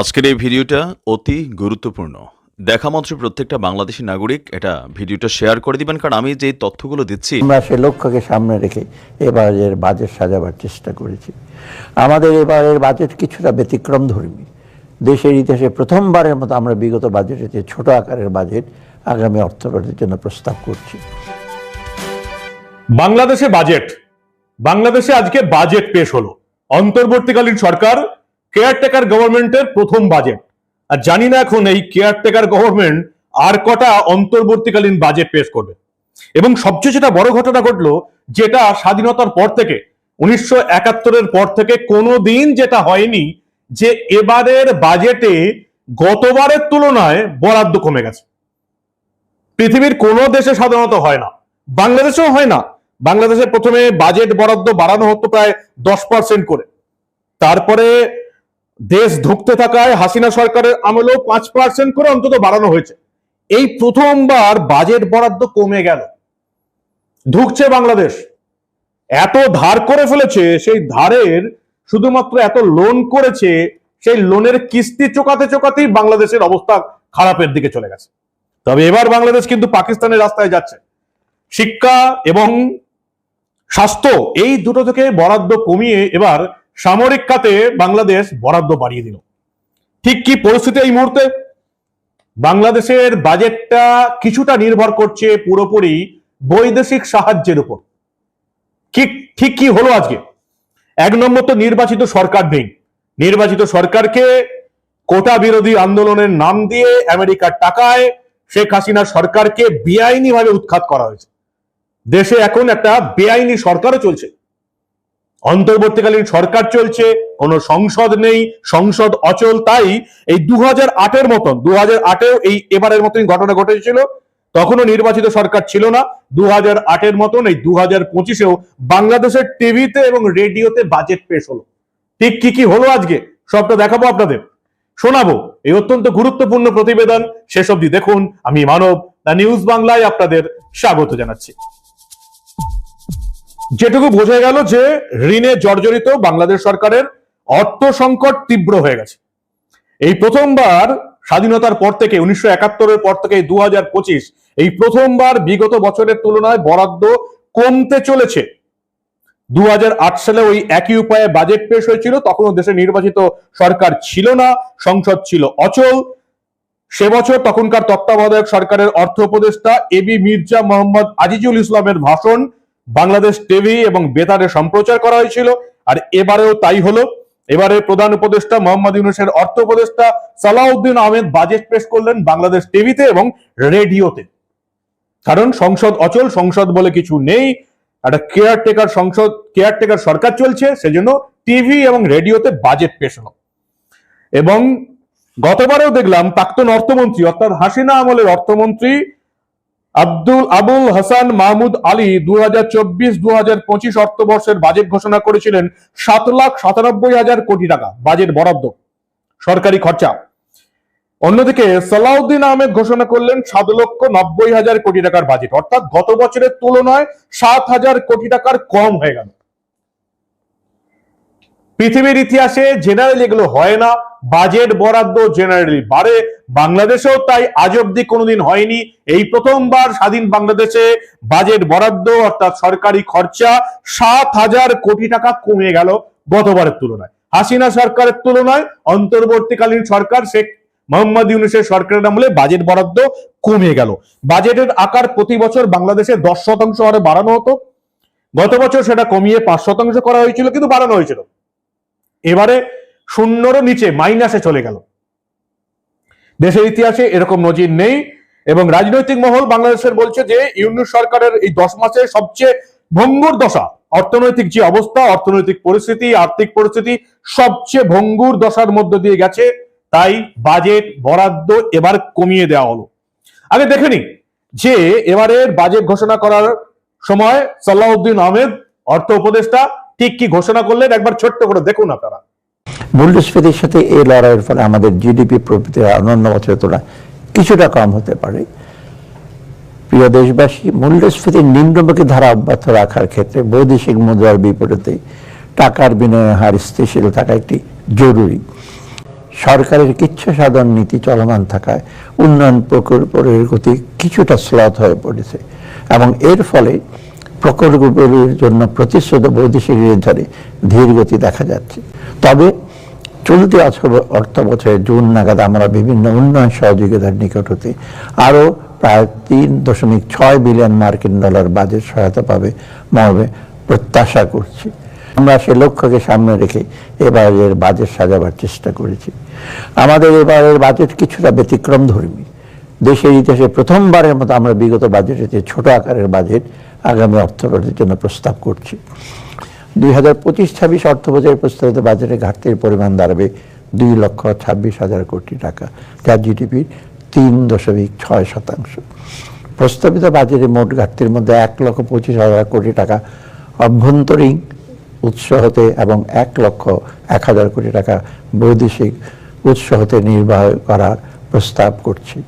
আজকের এই ভিডিওটা অতি গুরুত্বপূর্ণ। দেখা মাত্র প্রত্যেকটা বাংলাদেশী নাগরিক এটা ভিডিওটা শেয়ার করে দিবেন, কারণ আমি যে তথ্যগুলো দিচ্ছি আমরা সে লক্ষ্যকে সামনে রেখে এবারের বাজেট সাজাবার চেষ্টা করেছি। আমাদের এবারের বাজেট কিছুটা ব্যতিক্রম ধর্মী। দেশের ইতিহাসে প্রথমবারের মতো আমরা বিগত বাজেটের যে ছোট আকারের বাজেট আগামী অর্থবর্ষের জন্য প্রস্তাব করছি। বাংলাদেশে বাংলাদেশে আজকে বাজেট পেশ হলো। অন্তর্বর্তীকালীন সরকার কেয়ারটেকার গভর্নমেন্টের প্রথম বাজেট। আর জানি না এখন এই কেয়ারটেকার গভর্নমেন্ট আর কটা অন্তর্বর্তীকালীন বাজেট পেশ করবে। এবং সবচেয়ে যেটা বড় ঘটনা ঘটলো, যেটা স্বাধীনতার পর থেকে 1971-এর পর থেকে কোনোদিন যেটা হয়নি, যে এবারের বাজেটে গতবারের তুলনায় বরাদ্দ কমে গেছে। পৃথিবীর কোনো দেশে সাধারণত হয় না, বাংলাদেশেও হয় না। বাংলাদেশে প্রথমে বাজেট বরাদ্দ বাড়ানো হতো প্রায় 10% করে, তারপরে দেশ ধুঁকতে থাকায় হাসিনা সরকারের আমলেও 5% করে অন্তত বাড়ানো হয়েছে। এই প্রথমবার বাজেট বরাদ্দ কমে গেল। ধুঁকছে বাংলাদেশ, এত ধার করে ফেলেছে, সেই ধারের শুধুমাত্র এত লোন করেছে, সেই লোনের কিস্তি চোকাতে চোকাতেই বাংলাদেশের অবস্থা খারাপের দিকে চলে গেছে। তবে এবার বাংলাদেশ কিন্তু পাকিস্তানের রাস্তায় যাচ্ছে। শিক্ষা এবং স্বাস্থ্য এই দুটো থেকে বরাদ্দ কমিয়ে এবার সামরিক খাতে বাংলাদেশ বরাদ্দ বাড়িয়ে দিল। ঠিক কি পরিস্থিতি এই মুহূর্তে? বাংলাদেশের বাজেটটা কিছুটা নির্ভর করছে পুরোপুরি বৈদেশিক সাহায্যের উপর। ঠিক কি হলো আজকে? এক নম্বর তো নির্বাচিত সরকার নেই। নির্বাচিত সরকারকে কোটা বিরোধী আন্দোলনের নাম দিয়ে আমেরিকার টাকায় শেখ হাসিনা সরকারকে বেআইনি ভাবে উৎখাত করা হয়েছে। দেশে এখন একটা বেআইনি সরকারও চলছে, অন্তর্বর্তীকালীন সরকার চলছে, কোনো সংসদ নেই, সংসদ অচল। তাই এই 2008-এর মতন, 2008-এও এই এবারের মতন ঘটনা ঘটেছিল, তখনও নির্বাচিত সরকার ছিল না। 2008-এর মতন এই 2025-এও বাংলাদেশের টিভিতে এবং রেডিওতে বাজেট পেশ হলো। ঠিক কি হলো আজকে সবটা দেখাবো আপনাদের, শোনাবো। এই অত্যন্ত গুরুত্বপূর্ণ প্রতিবেদন শেষ অবধি দেখুন। আমি মানব, দ্য নিউজ বাংলায় আপনাদের স্বাগত জানাচ্ছি। যেটুকু বোঝা গেল যে ঋণে জর্জরিত বাংলাদেশ সরকারের অর্থ সংকট তীব্র হয়ে গেছে। এই প্রথমবার স্বাধীনতার পর থেকে, 1971-এর পর থেকে 2025, এই প্রথমবার বিগত বছরের তুলনায় বরাদ্দ কমতে চলেছে। 2008 সালে ওই একই উপায়ে বাজেট পেশ হয়েছিল, তখনও দেশে নির্বাচিত সরকার ছিল না, সংসদ ছিল অচল। সে বছর তখনকার তত্ত্বাবধায়ক সরকারের অর্থ উপদেষ্টা এবি মির্জা মোহাম্মদ আজিজুল ইসলামের ভাষণ বাংলাদেশ টিভি এবং বেতারে সম্প্রচার করা হয়েছিল। আর এবারেও তাই হলো। এবারে প্রধান উপদেষ্টা মোহাম্মদ ইউনূসের অর্থ উপদেষ্টা সালাউদ্দিন আহমেদ বাজেট পেশ করলেন বাংলাদেশ টিভিতে এবং রেডিওতে। কারণ সংসদ অচল, সংসদ বলে কিছু নেই, একটা কেয়ারটেকার সরকার চলছে, সেজন্য টিভি এবং রেডিওতে বাজেট পেশ হলো। এবং গতবারেও দেখলাম প্রাক্তন অর্থমন্ত্রী, অর্থাৎ হাসিনা আমলের অর্থমন্ত্রী আবুল হাসান মাহমুদ আলী 2024-2025 অর্থবর্ষের বাজেট ঘোষণা করেছিলেন 7,97,000 কোটি টাকা বাজেট বরাদ্দ, সরকারি খরচা। অন্যদিকে সালাউদ্দিন আহমেদ ঘোষণা করলেন 7,90,000 কোটি টাকার বাজেট, অর্থাৎ গত বছরের তুলনায় 7,000 কোটি টাকার কম হয়ে গেল। পৃথিবীর ইতিহাসে জেনারেলি এগুলো হয় না, বাজেট বরাদ্দ জেনারেলি বাড়ে। বাংলাদেশেও তাই আজ অব্দি কোনোদিন হয়নি। এই প্রথমবার স্বাধীন বাংলাদেশে বাজেট বরাদ্দ অর্থাৎ সরকারি খরচা 7,000 কোটি টাকা কমে গেল গতবারের তুলনায়। হাসিনা সরকারের তুলনায় অন্তর্বর্তীকালীন সরকার শেখ মোহাম্মদ ইউনূসের সরকারের আমলে বাজেট বরাদ্দ কমে গেল। বাজেটের আকার প্রতি বছর বাংলাদেশে 10% হারে বাড়ানো হতো, গত বছর সেটা কমিয়ে 5% করা হয়েছিল, কিন্তু বাড়ানো হয়েছিল। এবারে শূন্যরও নিচে, মাইনাসে চলে গেল। দেশের ইতিহাসে এরকম নজির নেই। এবং রাজনৈতিক মহল বাংলাদেশের বলছে যে ইউনূস সরকারের এই 10 মাসে সবচেয়ে ভঙ্গুর দশা, অর্থনৈতিক যে অবস্থা, অর্থনৈতিক পরিস্থিতি, আর্থিক পরিস্থিতি সবচেয়ে ভঙ্গুর দশার মধ্য দিয়ে গেছে। তাই বাজেট বরাদ্দ এবার কমিয়ে দেওয়া হলো। আগে দেখে নিই যে এবারের বাজেট ঘোষণা করার সময় সালাউদ্দিন আহমেদ অর্থ উপদেষ্টা ঠিক কি ঘোষণা করলেন, একবার ছোট্ট করে দেখুন আপনারা। মূল্যস্ফীতির সাথে এই লড়াইয়ের ফলে আমাদের জিডিপি প্রবৃদ্ধি অন্যান্য বছরের তুলনায় কিছুটা কম হতে পারে। প্রিয় দেশবাসী, মূল্যস্ফীতির নিম্নমুখী ধারা অব্যাহত রাখার ক্ষেত্রে বৈদেশিক মুদ্রার বিপরীতে টাকার বিনিময় হার স্থিতিশীল থাকা একটি জরুরি। সরকারের কিচ্ছা সাধন নীতি চলমান থাকায় উন্নয়ন প্রকল্পের গতি কিছুটা স্লথ হয়ে পড়েছে এবং এর ফলে প্রকল্পগুলির জন্য প্রতিশ্রুত বৈদেশিক ঋণধারে ধীর গতি দেখা যাচ্ছে। তবে চলতি অর্থ বছরের জুন নাগাদ আমরা বিভিন্ন উন্নয়ন সহযোগিতার নিকট হতে আরও প্রায় 3.6 বিলিয়ন মার্কিন ডলার বাজেট সহায়তা পাবে মর্মে প্রত্যাশা করছি। আমরা সে লক্ষ্যকে সামনে রেখে এবারের বাজেট সাজাবার চেষ্টা করেছি। আমাদের এবারের বাজেট কিছুটা ব্যতিক্রমধর্মী। দেশের ইতিহাসে প্রথমবারের মতো আমরা বিগত বাজেটের চেয়ে ছোট আকারের বাজেট আগামী অর্থবছরের জন্য প্রস্তাব করছি। 2025-26 অর্থ বছরের প্রস্তাবিত বাজেটে ঘাটতির পরিমাণ দাঁড়াবে 2,26,000 কোটি টাকা, যা জিডিপির 3.6%। প্রস্তাবিত বাজেটে মোট ঘাটতির মধ্যে 1,25,000 কোটি টাকা অভ্যন্তরীণ উৎস হতে এবং 1,01,000 কোটি টাকা বৈদেশিক উৎস হতে নির্বাহ করার প্রস্তাব করছি।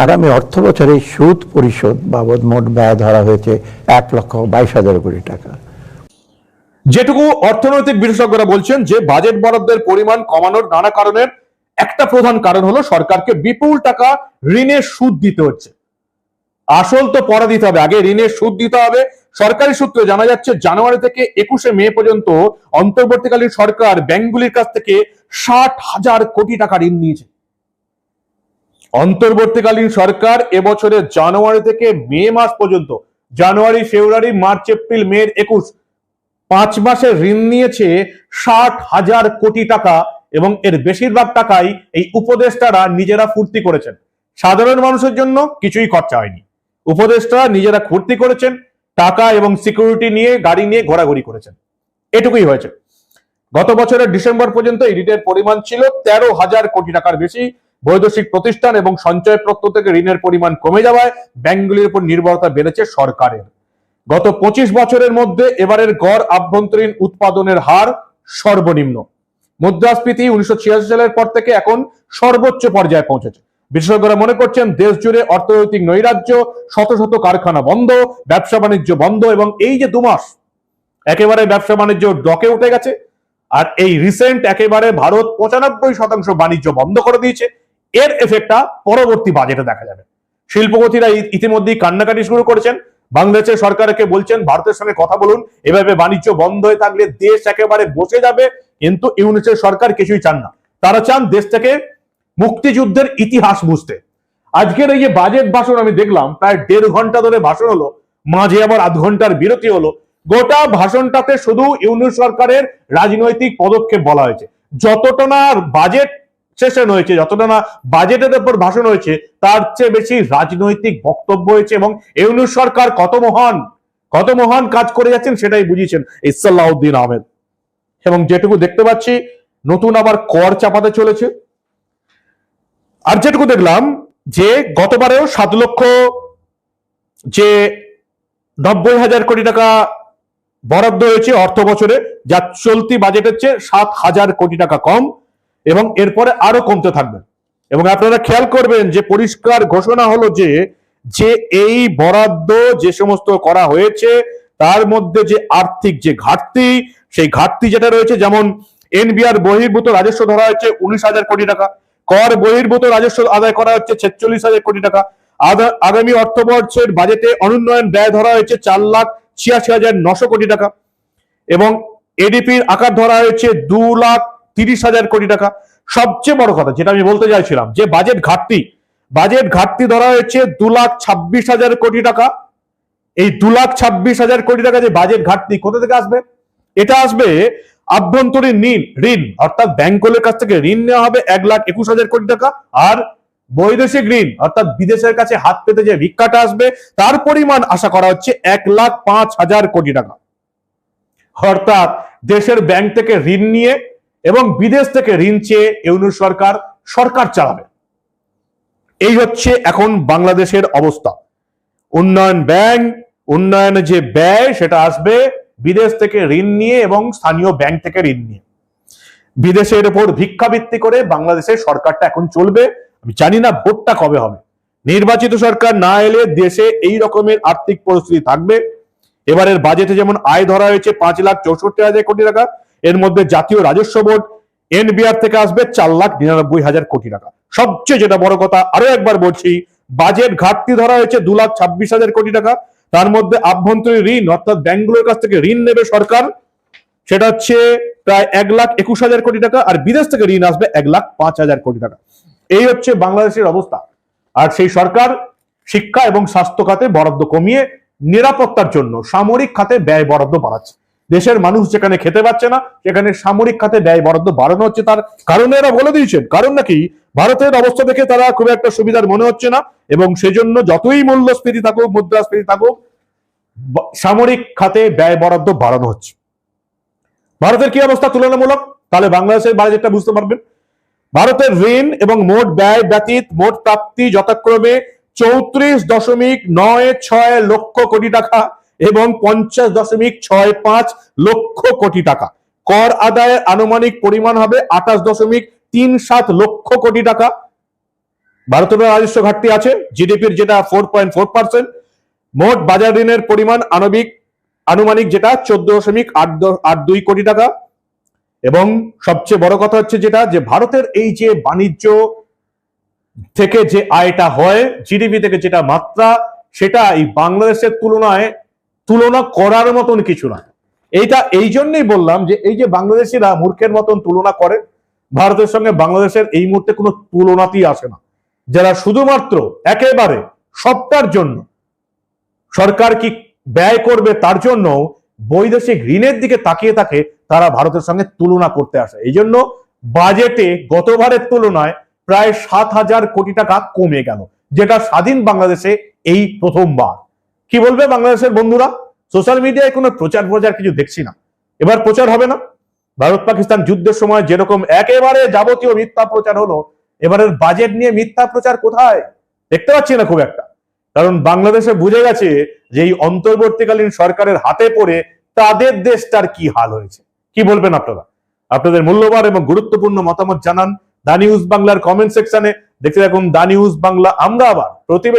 আগামী অর্থ বছরে সুদ পরিশোধ বাবদ মোট ব্যয় ধরা হয়েছে 1,22,000 কোটি টাকা। যেটুকু অর্থনৈতিক বিশেষজ্ঞরা বলছেন যে বাজেট বরাদ্দের পরিমাণ কমানোর নানা কারণের একটা প্রধান কারণ হলো সরকারকে বিপুল টাকা ঋণের সুদ দিতে হচ্ছে। আসল তো পরে দিতে হবে, আগে ঋণের সুদ দিতে হবে। সরকারি সূত্রে জানা যাচ্ছে জানুয়ারি থেকে 21শে মে পর্যন্ত অন্তর্বর্তীকালীন সরকার ব্যাংকগুলির কাছ থেকে 60,000 কোটি টাকা ঋণ নিয়েছে। অন্তর্বর্তীকালীন সরকার এবছরের জানুয়ারি থেকে মে মাস পর্যন্ত, জানুয়ারি, ফেব্রুয়ারি, মার্চ, এপ্রিল, মে 21, 5 মাসে ঋণ নিয়েছে 60,000 কোটি টাকা এবং এর বেশিরভাগ টাকাই এই উপদেষ্টারা নিজেরা ফুর্তি করেছেন। সাধারণ মানুষের জন্য কিছুই খরচা হয়নি। উপদেষ্টারা নিজেরা ফুর্তি করেছেন, টাকা এবং সিকিউরিটি নিয়ে, গাড়ি নিয়ে ঘোরাঘুরি করেছেন, এটুকুই হয়েছে। গত বছরের ডিসেম্বর পর্যন্ত এই ঋণের পরিমাণ ছিল 13,000 কোটি টাকার বেশি। বৈদেশিক প্রতিষ্ঠান এবং সঞ্চয়পত্র থেকে ঋণের পরিমাণ কমে যাওয়ায় ব্যাংকগুলির উপর নির্ভরতা বেড়েছে সরকারের। গত 25 বছরের মধ্যে এবারের গড় আভ্যন্তরীণ উৎপাদনের হার সর্বনিম্ন। মুদ্রাস্ফীতি 1986 সালের পর থেকে এখন সর্বোচ্চ পর্যায়ে পৌঁছেছে। বিশেষজ্ঞরা মনে করছেন দেশ জুড়ে অর্থনৈতিক নৈরাজ্য, শত শত কারখানা বন্ধ, ব্যবসা বাণিজ্য বন্ধ এবং এই যে 2 মাস একেবারে ব্যবসা বাণিজ্য ডকে উঠে গেছে। আর এই রিসেন্ট একেবারে ভারত 95% বাণিজ্য বন্ধ করে দিয়েছে। এর এফেক্টটা পরবর্তী বাজেটে দেখা যাবে। শিল্পপতিরা ইতিমধ্যেই কান্নাকাটি শুরু করেছেন। বাংলাদেশের সরকারকে বলছেন ভারতের সঙ্গে কথা বলুন, এভাবে বাণিজ্য বন্ধ হয়ে থাকলে দেশ একেবারে বসে যাবে। কিন্তু ইউনিসের সরকার কিছুই চান না, তারা চান দেশ থেকে মুক্তিযুদ্ধের ইতিহাস বুঝতে। আজকের এই যে বাজেট ভাষণ আমি দেখলাম, প্রায় 1.5 ঘন্টা ধরে ভাষণ হলো, মাঝে আবার আধ ঘন্টার বিরতি হলো। গোটা ভাষণটাতে শুধু ইউনিস সরকারের রাজনৈতিক পদক্ষেপ বলা হয়েছে। যতটা না বাজেট সেশন হয়েছে, যতটা না বাজেটের উপর ভাষণ হয়েছে, তার চেয়ে বেশি রাজনৈতিক বক্তব্য হয়েছে এবং ইউনিস সরকার কত মহান কাজ করে যাচ্ছেন সেটাই বুঝিয়েছেন এই সালাউদ্দিন আহমেদ। এবং যেটুকু দেখতে পাচ্ছি, নতুন আবার কর চাপাতে চলেছে। আর যেটুকু দেখলাম যে গতবারেও 7,90,000 কোটি টাকা বরাদ্দ হয়েছে অর্থ বছরে, যা চলতি বাজেটের চেয়ে 7,000 কোটি টাকা কম এবং এরপরে আরো কমতে থাকবে। এবং আপনারা খেয়াল করবেন যে পরিষ্কার ঘোষণা হলো যে এই বরাদ্দ যে সমস্ত করা হয়েছে তার মধ্যে যে আর্থিক যে ঘাটতি, সেই ঘাটতি যেটা রয়েছে, যেমন এনবিআর বহির্ভূত রাজস্ব ধরা হচ্ছে 19,000 কোটি টাকা, কর বহির্ভূত রাজস্ব আদায় করা হচ্ছে 46,000 কোটি টাকা। আগামী অর্থবর্ষের বাজেটে অনুন্নয়ন ব্যয় ধরা হয়েছে 4,86,900 কোটি টাকা এবং এডিপির আকার ধরা হয়েছে 2,30,000 কোটি টাকা। সবচেয়ে বড় কথা যেটা আমি বলতে চাইছিলাম, যে বাজেট ঘাটতি ধরা হয়েছে 2,26,000 কোটি টাকা। এই 2,26,000 কোটি টাকা যে বাজেট ঘাটতি কোথা থেকে আসবে? এটা আসবে আভ্যন্তরীণ ঋণ, অর্থাৎ ব্যাংকগুলোর কাছ থেকে ঋণ নেওয়া হবে 1,21,000 কোটি টাকা। আর বৈদেশিক ঋণ, অর্থাৎ বিদেশের কাছে হাত পেতে যে ভিক্ষাটা আসবে, তার পরিমাণ আশা করা হচ্ছে 1,05,000 কোটি টাকা। অর্থাৎ দেশের ব্যাংক থেকে ঋণ নিয়ে এবং বিদেশ থেকে ঋণ চেয়ে ইউনিস সরকার চালাবে। এই হচ্ছে এখন বাংলাদেশের অবস্থা। উন্নয়নে যে ব্যয় সেটা আসবে বিদেশ থেকে ঋণ নিয়ে এবং স্থানীয় ব্যাংক থেকে ঋণ নিয়ে। বিদেশের উপর ভিক্ষাবৃত্তি করে বাংলাদেশের সরকারটা এখন চলবে। আমি জানি না ভোটটা কবে হবে। নির্বাচিত সরকার না এলে দেশে এই রকমের আর্থিক পরিস্থিতি থাকবে। এবারের বাজেটে যেমন আয় ধরা হয়েছে 5,64,000 কোটি টাকা, এর মধ্যে জাতীয় রাজস্ব বোর্ড এনবিআর থেকে আসবে 4,99,000 কোটি টাকা। সবচেয়ে যেটা বড় কথা, আরো একবার বলছি, বাজেট ঘাটতি ধরা হয়েছে 2,26,000 কোটি টাকা। তার মধ্যে আভ্যন্তরীণ ঋণ অর্থাৎ ব্যাংকগুলোর কাছ থেকে ঋণ নেবে সরকার, সেটা হচ্ছে প্রায় 1,21,000 কোটি টাকা, আর বিদেশ থেকে ঋণ আসবে 1,05,000 কোটি টাকা। এই হচ্ছে বাংলাদেশের অবস্থা। আর সেই সরকার শিক্ষা এবং স্বাস্থ্য খাতে বরাদ্দ কমিয়ে নিরাপত্তার জন্য সামরিক খাতে ব্যয় বরাদ্দ বাড়াচ্ছে। দেশের মানুষ যেখানে খেতে পাচ্ছে না, সেখানে সামরিক খাতে ব্যয় বরাদ্দ বাড়ানো হচ্ছে। তার কারণে এরা বলে দিয়েছেন, কারণ নাকি ভারতের অবস্থা দেখে তারা খুব একটা সুবিধার মনে হচ্ছে না, এবং সেজন্য যতই মূল্যস্ফীতি থাকুক, মুদ্রাস্ফীতি থাকুক, সামরিক খাতে ব্যয় বরাদ্দ বাড়ানো হচ্ছে। ভারতের কি অবস্থা তুলনামূলক, তাহলে বাংলাদেশের বাজেটটা বুঝতে পারবেন। ভারতের ঋণ এবং মোট ব্যয় ব্যতীত মোট প্রাপ্তি যথাক্রমে 34.96 লক্ষ কোটি টাকা এবং 50.65 লক্ষ কোটি টাকা। কর আদায়ের আনুমানিক পরিমাণ হবে 28.37 লক্ষ কোটি টাকা। ভারতের রাজস্ব ঘাটতি আছে, জিডিপির যেটা 4.4%। মোট বাজার ঋণের পরিমাণ আনুমানিক যেটা 14.82 কোটি টাকা। এবং সবচেয়ে বড় কথা হচ্ছে যেটা, যে ভারতের এই যে বাণিজ্য থেকে যে আয়টা হয়, জিডিপি থেকে যেটা মাত্রা, সেটা এই বাংলাদেশের তুলনায় তুলনা করার মতন কিছু না। এইটা এই জন্যই বললাম যে এই যে বাংলাদেশিরা মূর্খের মতন তুলনা করে, ভারতের সঙ্গে বাংলাদেশের এই মুহূর্তে কোনো তুলনাতেই আসে না। যারা শুধুমাত্র একেবারে সবটার জন্য সরকার কি ব্যয় করবে তার জন্য বৈদেশিক ঋণের দিকে তাকিয়ে থাকে, তারা ভারতের সঙ্গে তুলনা করতে আসে। এই জন্য বাজেটে গতবারের তুলনায় প্রায় 7,000 কোটি টাকা কমে গেল, যেটা স্বাধীন বাংলাদেশে এই প্রথমবার। কি বলবে বাংলাদেশের বন্ধুরা? সোশ্যাল মিডিয়ায় কোনো প্রচার কিছু দেখছি না। এবার প্রচার হবে না। ভারত পাকিস্তান যুদ্ধের সময় যেরকম একেবারে যাবতীয় মিথ্যা প্রচার হলো, এবারের বাজেট নিয়ে মিথ্যা প্রচার কোথায়? দেখতে পাচ্ছি না খুব একটা। কারণ বাংলাদেশে বুঝে গেছে যে এই অন্তর্বর্তীকালীন সরকারের হাতে পড়ে তাদের দেশটার কি হাল হয়েছে। কি বলবেন আপনারা? আপনাদের মূল্যবান এবং গুরুত্বপূর্ণ মতামত জানান দা নিউজ বাংলার কমেন্ট সেকশনে। দেখতে থাকুন দা নিউজ বাংলা। আমরা আবার প্রতিবেশী